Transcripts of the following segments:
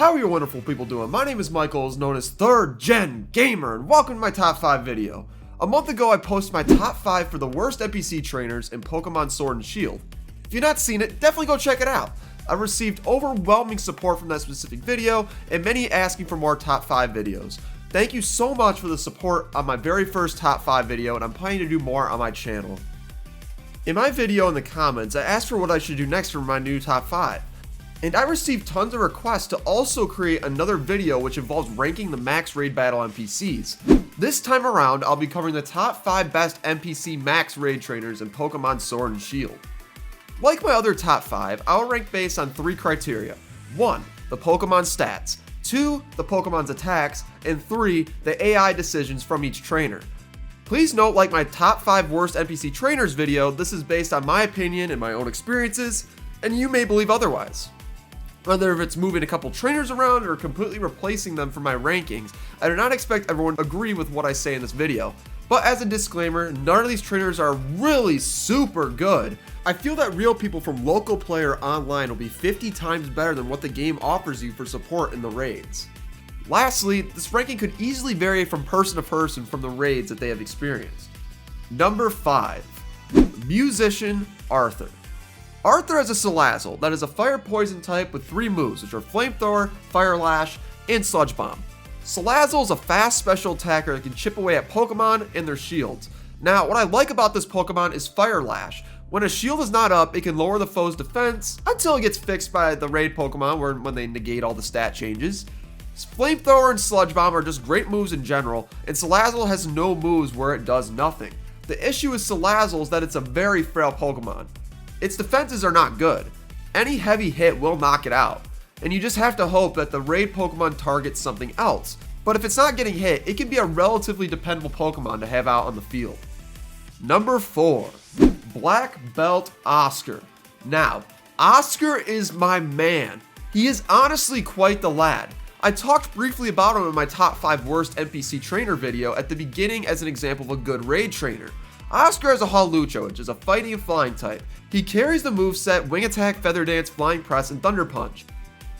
How are you wonderful people doing? My name is Michael, known as 3rd Gen Gamer, and welcome to my top 5 video. A month ago I posted my top 5 for the worst NPC trainers in Pokemon Sword and Shield. If you've not seen it, definitely go check it out. I received overwhelming support from that specific video, and many asking for more top 5 videos. Thank you so much for the support on my very first top 5 video, and I'm planning to do more on my channel. In my video in the comments, I asked for what I should do next for my new top 5. And I received tons of requests to also create another video which involves ranking the Max Raid Battle NPCs. This time around, I'll be covering the top 5 best NPC Max Raid Trainers in Pokemon Sword and Shield. Like my other top 5, I'll rank based on 3 criteria. 1. The Pokemon stats. 2. The Pokemon's attacks. And 3. The AI decisions from each trainer. Please note, like my top 5 worst NPC trainers video, this is based on my opinion and my own experiences, and you may believe otherwise. Whether if it's moving a couple trainers around or completely replacing them for my rankings, I do not expect everyone to agree with what I say in this video. But as a disclaimer, none of these trainers are really super good. I feel that real people from local player online will be 50 times better than what the game offers you for support in the raids. Lastly, this ranking could easily vary from person to person from the raids that they have experienced. Number 5. Musician Arthur. Arthur has a Salazzle that is a fire poison type with 3 moves, which are Flamethrower, Fire Lash, and Sludge Bomb. Salazzle is a fast special attacker that can chip away at Pokemon and their shields. Now, what I like about this Pokemon is Fire Lash. When a shield is not up, it can lower the foe's defense until it gets fixed by the raid Pokemon when they negate all the stat changes. Flamethrower and Sludge Bomb are just great moves in general, and Salazzle has no moves where it does nothing. The issue with Salazzle is that it's a very frail Pokemon. Its defenses are not good. Any heavy hit will knock it out, and you just have to hope that the raid Pokemon targets something else. But if it's not getting hit, it can be a relatively dependable Pokemon to have out on the field. Number 4. Black Belt Oscar. Now, Oscar is my man. He is honestly quite the lad. I talked briefly about him in my top 5 worst NPC trainer video at the beginning as an example of a good raid trainer. Oscar has a Hawlucha, which is a fighting and flying type. He carries the moveset Wing Attack, Feather Dance, Flying Press, and Thunder Punch.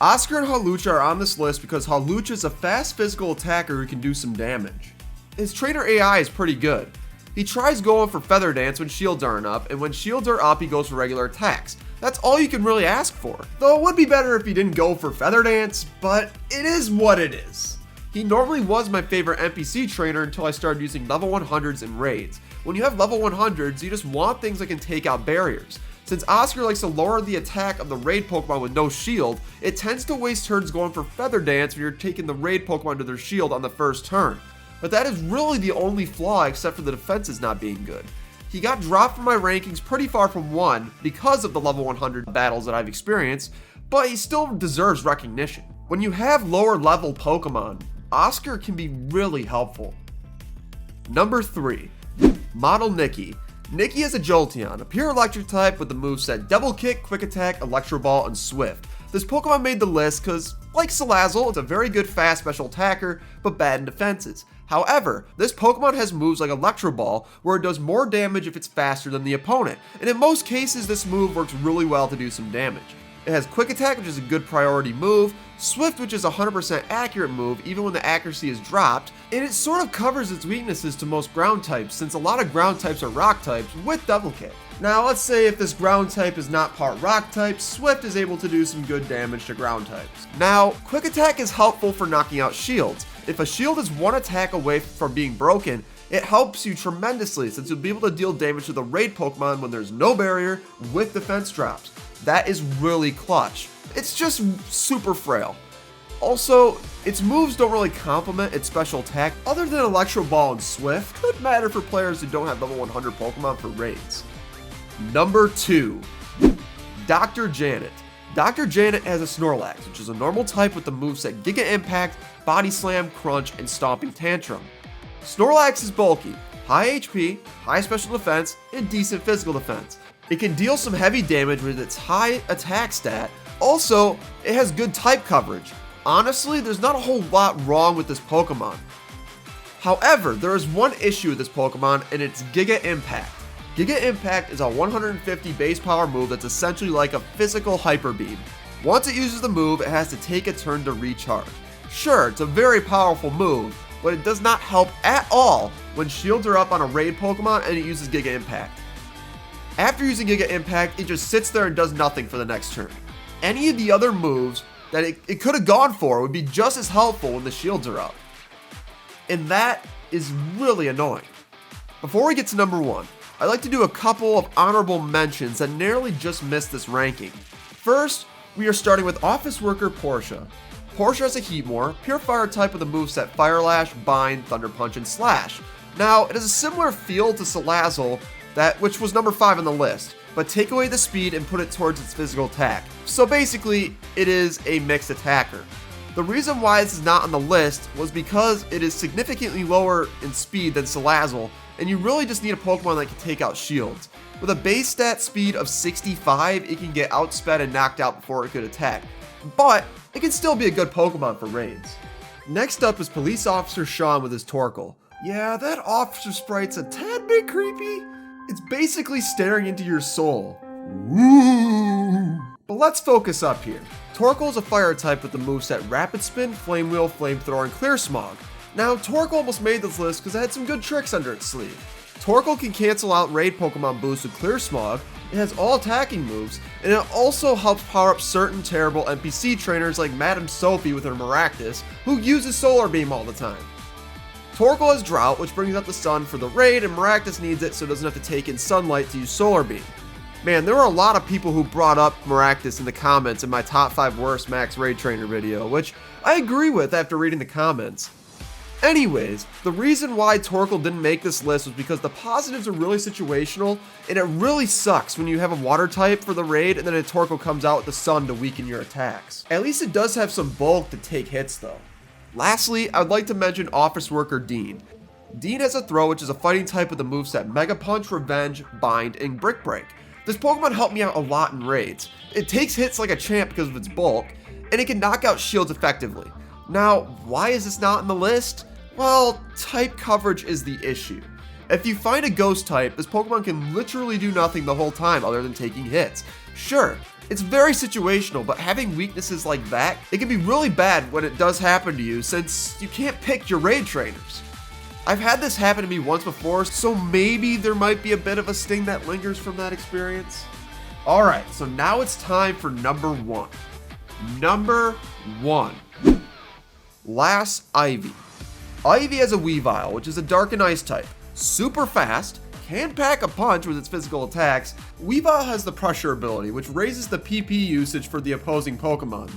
Oscar and Hawlucha are on this list because Hawlucha is a fast physical attacker who can do some damage. His trainer AI is pretty good. He tries going for Feather Dance when shields aren't up, and when shields are up, he goes for regular attacks. That's all you can really ask for. Though it would be better if he didn't go for Feather Dance, but it is what it is. He normally was my favorite NPC trainer until I started using level 100s in raids. When you have level 100s, you just want things that can take out barriers. Since Oscar likes to lower the attack of the raid Pokemon with no shield, it tends to waste turns going for Feather Dance when you're taking the raid Pokemon to their shield on the first turn. But that is really the only flaw except for the defenses not being good. He got dropped from my rankings pretty far from 1 because of the level 100 battles that I've experienced, but he still deserves recognition. When you have lower level Pokemon, Oscar can be really helpful. Number 3. Model Nikki. Nikki is a Jolteon, a pure electric type with the moveset Double Kick, Quick Attack, Electro Ball, and Swift. This Pokemon made the list because, like Salazzle, it's a very good fast special attacker, but bad in defenses. However, this Pokemon has moves like Electro Ball, where it does more damage if it's faster than the opponent, and in most cases this move works really well to do some damage. It has Quick Attack, which is a good priority move, Swift, which is a 100% accurate move even when the accuracy is dropped, and it sort of covers its weaknesses to most ground types since a lot of ground types are rock types with Double Kick. Now let's say if this ground type is not part rock type, Swift is able to do some good damage to ground types. Now, Quick Attack is helpful for knocking out shields. If a shield is 1 attack away from being broken, it helps you tremendously since you'll be able to deal damage to the raid Pokemon when there's no barrier with defense drops. That is really clutch. It's just super frail. Also, its moves don't really complement its special attack other than Electro Ball and Swift. Could matter for players who don't have level 100 Pokemon for raids. Number 2. Dr. Janet. Dr. Janet has a Snorlax, which is a normal type with the moveset Giga Impact, Body Slam, Crunch, and Stomping Tantrum. Snorlax is bulky, high HP, high special defense, and decent physical defense. It can deal some heavy damage with its high attack stat. Also, it has good type coverage. Honestly, there's not a whole lot wrong with this Pokemon. However, there is one issue with this Pokemon, and it's Giga Impact. Giga Impact is a 150 base power move that's essentially like a physical Hyper Beam. Once it uses the move, it has to take a turn to recharge. Sure, it's a very powerful move, but it does not help at all when shields are up on a raid Pokemon and it uses Giga Impact. After using Giga Impact, it just sits there and does nothing for the next turn. Any of the other moves that it could have gone for would be just as helpful when the shields are up. And that is really annoying. Before we get to number 1, I'd like to do a couple of honorable mentions that narrowly just missed this ranking. First, we are starting with Office Worker Portia. Portia has a Heatmore, pure fire type with the moveset Fire Lash, Bind, Thunder Punch, and Slash. Now, it has a similar feel to Salazzle, which was number 5 on the list, but take away the speed and put it towards its physical attack. So basically, it is a mixed attacker. The reason why this is not on the list was because it is significantly lower in speed than Salazzle, and you really just need a Pokemon that can take out shields. With a base stat speed of 65, it can get outsped and knocked out before it could attack, but it can still be a good Pokemon for raids. Next up is Police Officer Sean with his Torkoal. Yeah, that officer sprite's a tad bit creepy. It's basically staring into your soul. Woo! But let's focus up here. Torkoal is a fire type with the moveset Rapid Spin, Flame Wheel, Flamethrower, and Clear Smog. Now, Torkoal almost made this list because it had some good tricks under its sleeve. Torkoal can cancel out raid Pokemon boosts with Clear Smog, it has all attacking moves, and it also helps power up certain terrible NPC trainers like Madame Sophie with her Maractus, who uses Solar Beam all the time. Torkoal has Drought, which brings out the sun for the raid, and Maractus needs it so it doesn't have to take in sunlight to use Solar Beam. Man, there were a lot of people who brought up Maractus in the comments in my top 5 worst Max Raid Trainer video, which I agree with after reading the comments. Anyways, the reason why Torkoal didn't make this list was because the positives are really situational, and it really sucks when you have a water type for the raid and then a Torkoal comes out with the sun to weaken your attacks. At least it does have some bulk to take hits though. Lastly, I would like to mention Office Worker Dean. Dean has a throw, which is a fighting type with the moveset Mega Punch, Revenge, Bind, and Brick Break. This Pokemon helped me out a lot in raids. It takes hits like a champ because of its bulk, and it can knock out shields effectively. Now, why is this not on the list? Well, type coverage is the issue. If you find a ghost type, this Pokemon can literally do nothing the whole time other than taking hits. Sure, it's very situational, but having weaknesses like that, it can be really bad when it does happen to you since you can't pick your raid trainers. I've had this happen to me once before, so maybe there might be a bit of a sting that lingers from that experience. Alright, so now it's time for number 1. Number 1. Lash Ivy. Ivy has a Weavile, which is a Dark and Ice type. Super fast, can pack a punch with its physical attacks. Weavile has the Pressure ability, which raises the PP usage for the opposing Pokemon.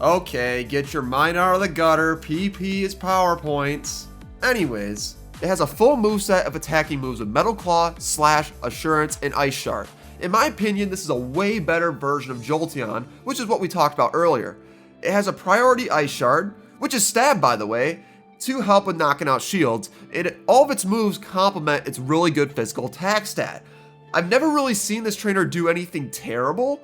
Okay, get your mind out of the gutter, PP is power points. Anyways, it has a full moveset of attacking moves with Metal Claw, Slash, Assurance, and Ice Shard. In my opinion, this is a way better version of Jolteon, which is what we talked about earlier. It has a priority Ice Shard, which is Stab by the way, to help with knocking out shields, and all of its moves complement its really good physical attack stat. I've never really seen this trainer do anything terrible,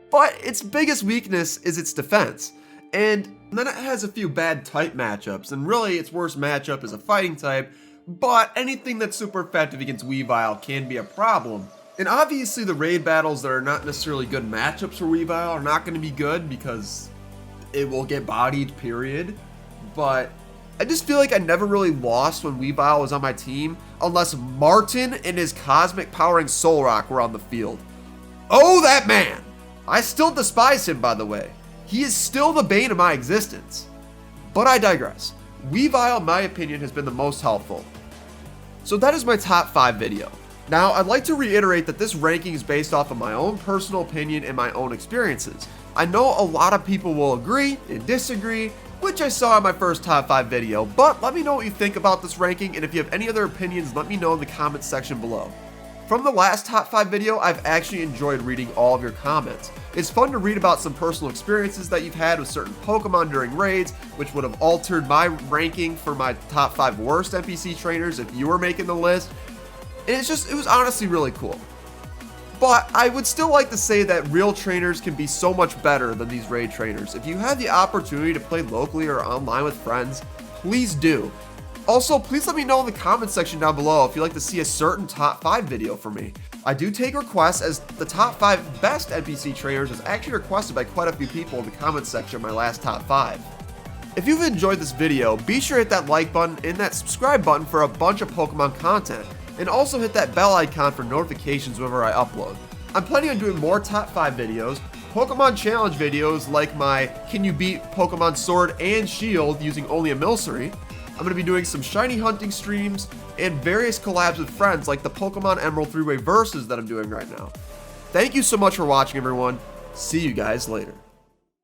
but its biggest weakness is its defense. And then it has a few bad type matchups, and really its worst matchup is a fighting type, but anything that's super effective against Weavile can be a problem. And obviously the raid battles that are not necessarily good matchups for Weavile are not going to be good because it will get bodied, period. But I just feel like I never really lost when Weavile was on my team unless Martin and his Cosmic Powering Solrock were on the field. Oh, that man! I still despise him, by the way. He is still the bane of my existence. But I digress. Weavile, in my opinion, has been the most helpful. So that is my top 5 video. Now, I'd like to reiterate that this ranking is based off of my own personal opinion and my own experiences. I know a lot of people will agree and disagree, which I saw in my first top 5 video, but let me know what you think about this ranking, and if you have any other opinions, let me know in the comments section below. From the last top 5 video, I've actually enjoyed reading all of your comments. It's fun to read about some personal experiences that you've had with certain Pokemon during raids, which would have altered my ranking for my top 5 worst NPC trainers if you were making the list. And it was honestly really cool. But I would still like to say that real trainers can be so much better than these raid trainers. If you have the opportunity to play locally or online with friends, please do. Also, please let me know in the comment section down below if you'd like to see a certain top 5 video from me. I do take requests, as the top 5 best NPC trainers was actually requested by quite a few people in the comments section of my last top 5. If you've enjoyed this video, be sure to hit that like button and that subscribe button for a bunch of Pokemon content, and also hit that bell icon for notifications whenever I upload. I'm planning on doing more top 5 videos, Pokemon challenge videos like my Can You Beat Pokemon Sword and Shield using only a Milcery. I'm going to be doing some shiny hunting streams and various collabs with friends like the Pokemon Emerald 3-Way Versus that I'm doing right now. Thank you so much for watching, everyone. See you guys later.